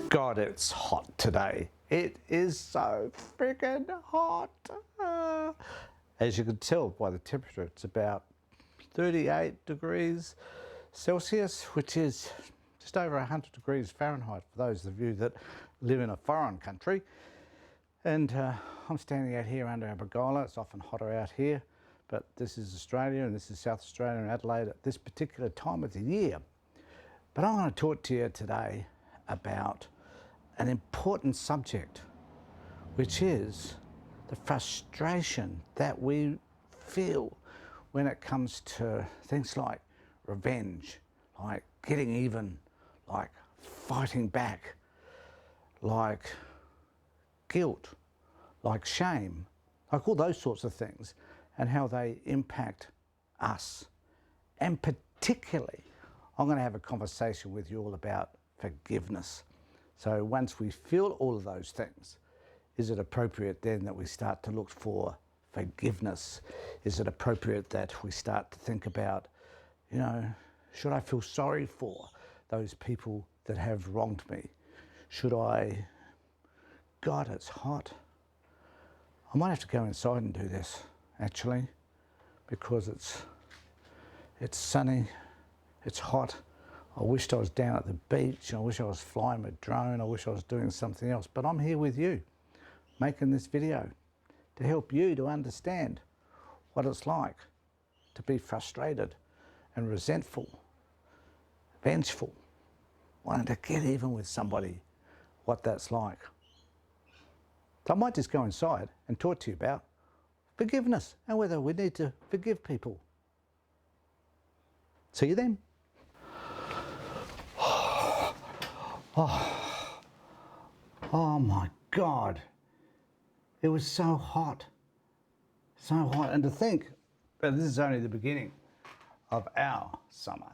God, it's hot today. It is so freaking hot. As you can tell by the temperature, it's about 38 degrees Celsius, which is just over 100 degrees Fahrenheit for those of you that live in a foreign country. And I'm standing out here under Argyle. It's often hotter out here, but this is Australia and this is South Australia and Adelaide at this particular time of the year. But I want to talk to you today about an important subject, which is the frustration that we feel when it comes to things like revenge, like getting even, like fighting back, like guilt, like shame, like all those sorts of things, and how they impact us. And particularly, I'm going to have a conversation with you all about forgiveness. So once we feel all of those things, is it appropriate then that we start to look for forgiveness? Is it appropriate that we start to think about, you know, should I feel sorry for those people that have wronged me? Should I, God, it's hot. I might have to go inside and do this, actually, because it's sunny, it's hot. I wished I was down at the beach. I wish I was flying a drone. I wish I was doing something else. But I'm here with you, making this video to help you to understand what it's like to be frustrated and resentful, vengeful, wanting to get even with somebody, what that's like. So I might just go inside and talk to you about forgiveness and whether we need to forgive people. See you then. Oh my God, it was so hot, and to think that this is only the beginning of our summer.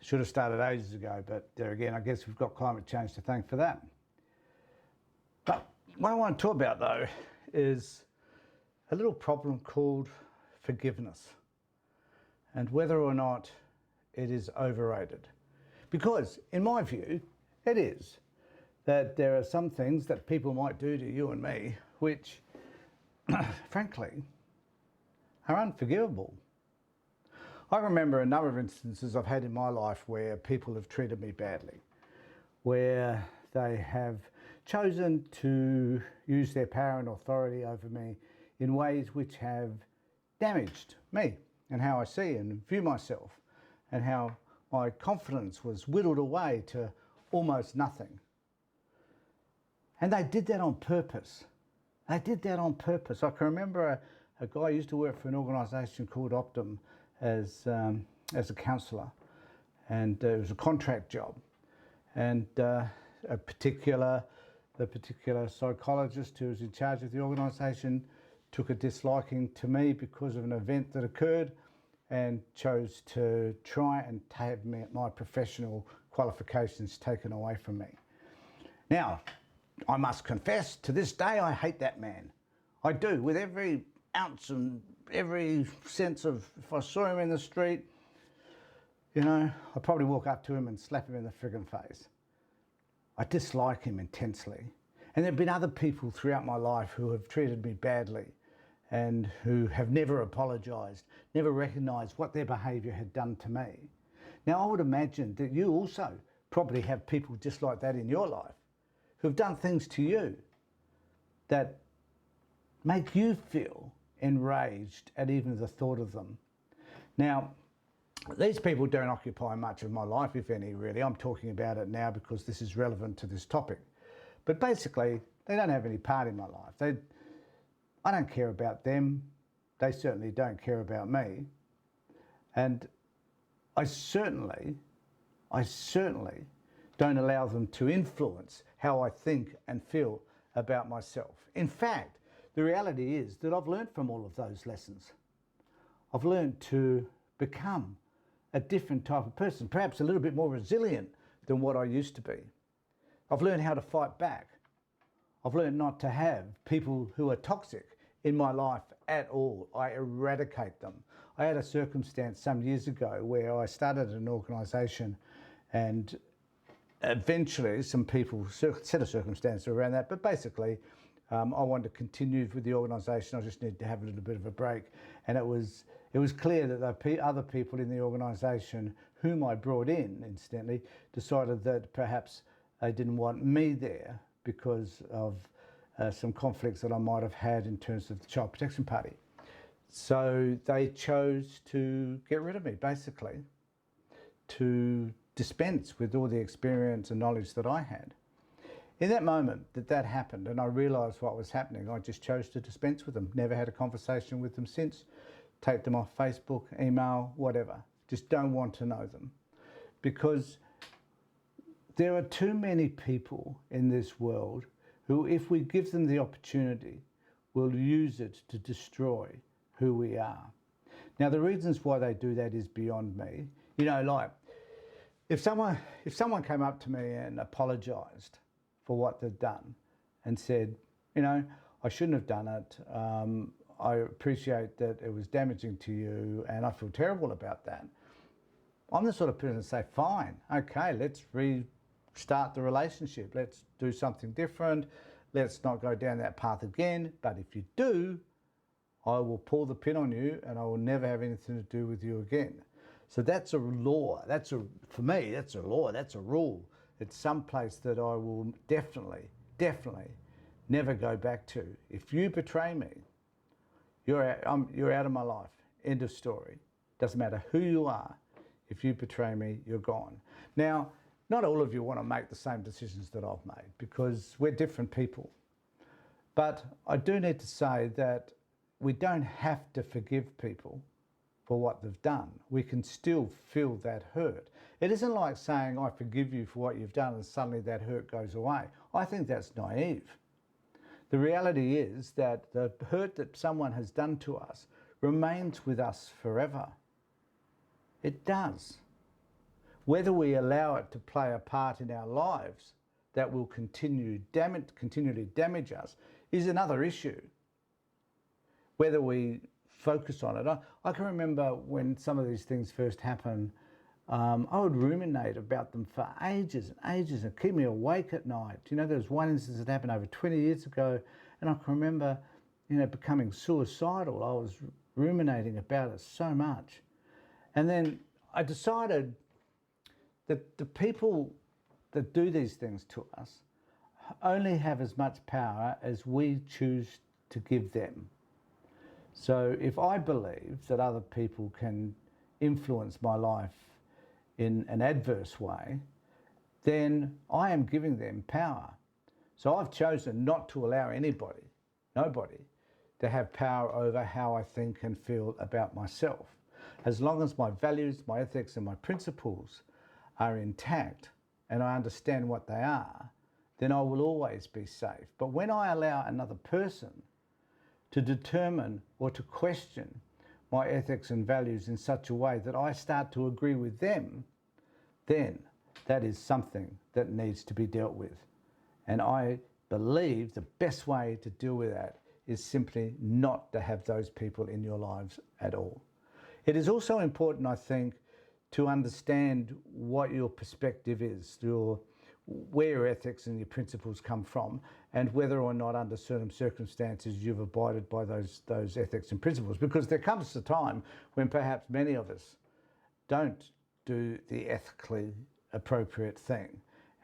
Should have started ages ago, but there again, I guess we've got climate change to thank for that. But what I want to talk about though is a little problem called forgiveness and whether or not it is overrated. Because in my view, it is. That there are some things that people might do to you and me which, frankly, are unforgivable. I remember a number of instances I've had in my life where people have treated me badly, where they have chosen to use their power and authority over me in ways which have damaged me and how I see and view myself, and how my confidence was whittled away to almost nothing. And they did that on purpose. They did that on purpose. I can remember a guy used to work for an organisation called Optum as a counsellor, and it was a contract job. And the particular psychologist who was in charge of the organisation took a disliking to me because of an event that occurred, and chose to try and have my professional qualifications taken away from me. Now, I must confess, to this day, I hate that man. I do, with every ounce and every sense of, if I saw him in the street, you know, I'd probably walk up to him and slap him in the friggin' face. I dislike him intensely. And there have been other people throughout my life who have treated me badly and who have never apologised, never recognised what their behaviour had done to me. Now, I would imagine that you also probably have people just like that in your life who've done things to you that make you feel enraged at even the thought of them. Now, these people don't occupy much of my life, if any, really. I'm talking about it now because this is relevant to this topic. But basically, they don't have any part in my life. I don't care about them. They certainly don't care about me. And I certainly don't allow them to influence how I think and feel about myself. In fact, the reality is that I've learned from all of those lessons. I've learned to become a different type of person, perhaps a little bit more resilient than what I used to be. I've learned how to fight back. I've learned not to have people who are toxic in my life at all. I eradicate them. I had a circumstance some years ago where I started an organisation, and eventually some people, set of circumstances around that, but basically I wanted to continue with the organisation. I just needed to have a little bit of a break, and it was clear that the other people in the organisation whom I brought in, incidentally, decided that perhaps they didn't want me there because of some conflicts that I might have had in terms of the Child Protection Party. So they chose to get rid of me, basically, to dispense with all the experience and knowledge that I had. In that moment that happened and I realised what was happening, I just chose to dispense with them. Never had a conversation with them since. Take them off Facebook, email, whatever. Just don't want to know them. Because there are too many people in this world who, if we give them the opportunity, will use it to destroy who we are. Now, the reasons why they do that is beyond me. You know, like, if someone came up to me and apologised for what they'd done and said, you know, I shouldn't have done it, I appreciate that it was damaging to you and I feel terrible about that, I'm the sort of person to say, fine, okay, let's restart the relationship, let's do something different, let's not go down that path again, but if you do, I will pull the pin on you and I will never have anything to do with you again. So that's a law. For me, that's a law, that's a rule. It's some place that I will definitely never go back to. If you betray me, you're out of my life. End of story. Doesn't matter who you are. If you betray me, you're gone. Now, not all of you want to make the same decisions that I've made because we're different people. But I do need to say that we don't have to forgive people for what they've done. We can still feel that hurt. It isn't like saying, I forgive you for what you've done and suddenly that hurt goes away. I think that's naive. The reality is that the hurt that someone has done to us remains with us forever. It does. Whether we allow it to play a part in our lives that will continually damage us is another issue. Whether we focus on it. I can remember when some of these things first happened, I would ruminate about them for ages and ages and keep me awake at night. You know, there was one instance that happened over 20 years ago, and I can remember, you know, becoming suicidal. I was ruminating about it so much. And then I decided that the people that do these things to us only have as much power as we choose to give them. So if I believe that other people can influence my life in an adverse way, then I am giving them power. So I've chosen not to allow nobody, to have power over how I think and feel about myself. As long as my values, my ethics and my principles are intact and I understand what they are, then I will always be safe. But when I allow another person to determine or to question my ethics and values in such a way that I start to agree with them, then that is something that needs to be dealt with. And I believe the best way to deal with that is simply not to have those people in your lives at all. It is also important, I think, to understand what your perspective is, where your ethics and your principles come from, and whether or not under certain circumstances you've abided by those ethics and principles. Because there comes a time when perhaps many of us don't do the ethically appropriate thing,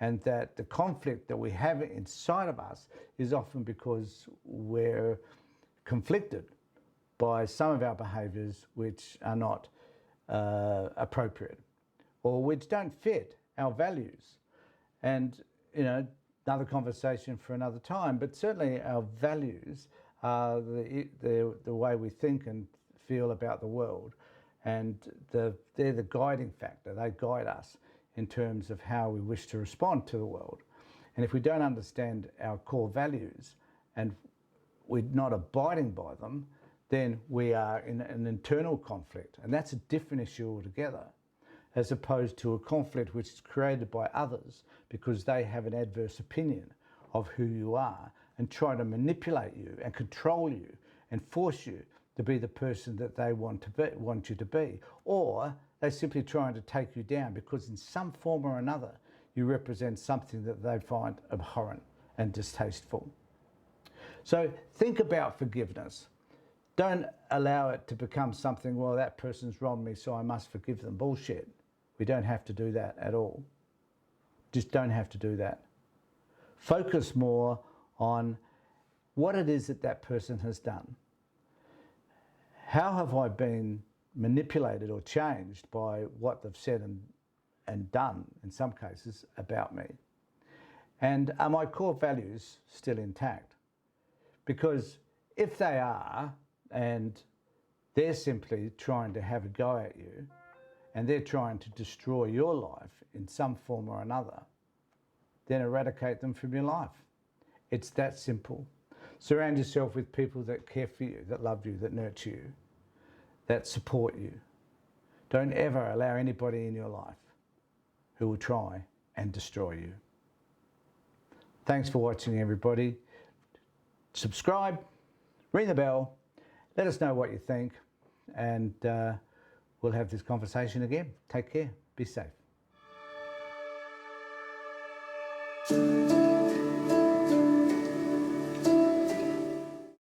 and that the conflict that we have inside of us is often because we're conflicted by some of our behaviours which are not appropriate or which don't fit our values. And, you know, another conversation for another time, but certainly our values are the way we think and feel about the world. And they're the guiding factor. They guide us in terms of how we wish to respond to the world. And if we don't understand our core values and we're not abiding by them, then we are in an internal conflict. And that's a different issue altogether, as opposed to a conflict which is created by others because they have an adverse opinion of who you are and try to manipulate you and control you and force you to be the person that they want you to be, or they're simply trying to take you down because in some form or another you represent something that they find abhorrent and distasteful. So think about forgiveness. Don't allow it to become something, well, that person's wronged me, so I must forgive them. Bullshit. We don't have to do that at all. Just don't have to do that. Focus more on what it is that that person has done. How have I been manipulated or changed by what they've said and done, in some cases, about me? And are my core values still intact? Because if they are, and they're simply trying to have a go at you, and they're trying to destroy your life in some form or another, then eradicate them from your life. It's that simple. Surround yourself with people that care for you, that love you, that nurture you, that support you. Don't ever allow anybody in your life who will try and destroy you. Thanks for watching, everybody. Subscribe, ring the bell, let us know what you think, and we'll have this conversation again. Take care. Be safe.